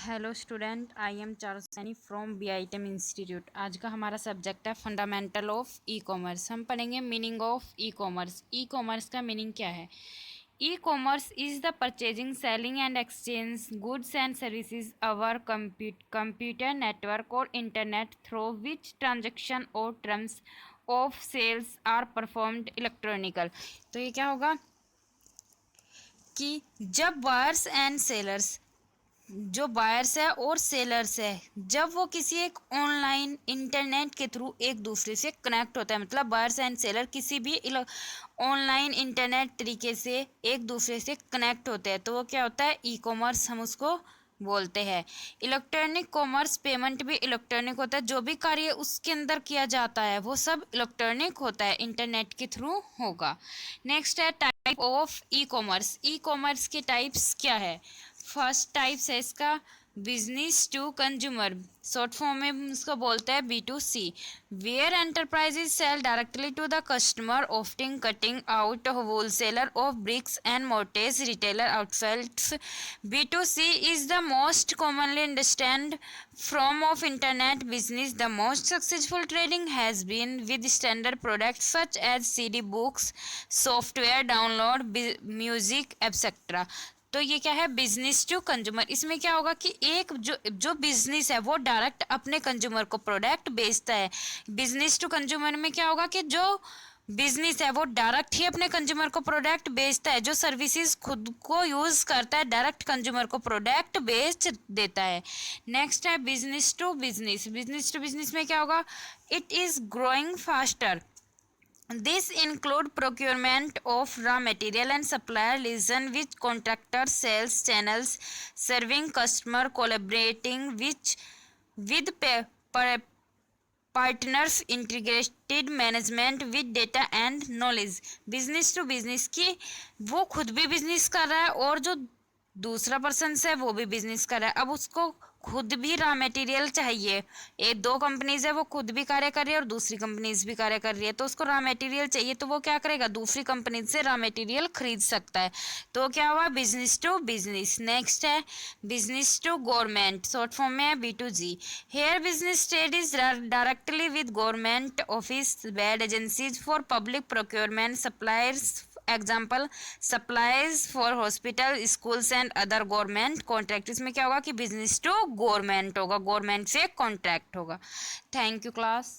Hello student, I am Charu Saini from BITM institute. आज का हमारा सब्जेक्ट है फंडामेंटल ऑफ ई कॉमर्स। हम पढ़ेंगे meaning of e commerce. E commerce का मीनिंग क्या है? E commerce is the purchasing, selling and exchange goods and services over computer network और इंटरनेट थ्रू विच ट्रांजेक्शन और terms of sales are performed electronical. तो ये क्या होगा कि जब बायर्स एंड सेलर्स, जो बायर्स है और सेलर्स है, जब वो किसी एक ऑनलाइन इंटरनेट के थ्रू एक दूसरे से कनेक्ट होता है, मतलब बायर्स एंड सेलर किसी भी ऑनलाइन इंटरनेट तरीके से एक दूसरे से कनेक्ट होते हैं, तो वो क्या होता है? ई कॉमर्स हम उसको बोलते हैं। इलेक्ट्रॉनिक कॉमर्स पेमेंट भी इलेक्ट्रॉनिक होता है, जो भी कार्य उसके अंदर किया जाता है वो सब इलेक्ट्रॉनिक होता है, इंटरनेट के थ्रू होगा। नेक्स्ट है type of e commerce. E commerce के टाइप्स क्या है? फर्स्ट टाइप्स है इसका business to consumer, short form में उसको बोलते हैं B2C, where enterprises sell directly to the customer, often cutting out wholesaler of bricks and mortar retailer outlets. B2C is the most commonly understand form of internet business. The most successful trading has been with standard products such as CD books, software download, music, etc. तो ये क्या है? Business to consumer. इसमें क्या होगा कि एक जो बिजनेस है वो डायरेक्ट अपने कंज्यूमर को प्रोडक्ट बेचता है। बिजनेस टू कंज्यूमर में क्या होगा कि जो बिजनेस है वो डायरेक्ट ही अपने कंज्यूमर को प्रोडक्ट बेचता है, जो सर्विसेज खुद को यूज करता है डायरेक्ट कंज्यूमर को प्रोडक्ट बेच देता है। नेक्स्ट है business to business. Business to business में क्या होगा? It is growing faster. This include procurement of raw material and supplier liaison with contractor sales channels, serving customer, collaborating with partners, integrated management with data and knowledge. Business to business की वो खुद भी business कर रहा है और जो दूसरा पर्सन है वो भी बिजनेस कर रहा है। अब उसको खुद भी रॉ मटेरियल चाहिए, ये दो कंपनीज है वो खुद भी कार्य कर रही है और दूसरी कंपनीज भी कार्य कर रही है, तो उसको रॉ मटेरियल चाहिए तो वो क्या करेगा? दूसरी कंपनी से रॉ मटेरियल खरीद सकता है, तो क्या हुआ? Business to business. नेक्स्ट है business to government, short form में है B2G। Here business trade is directly with government office, bed agencies for public procurement, suppliers, example supplies for hospital, schools and other government contract. इसमें क्या होगा कि business to government होगा, government से contract होगा। Thank you class.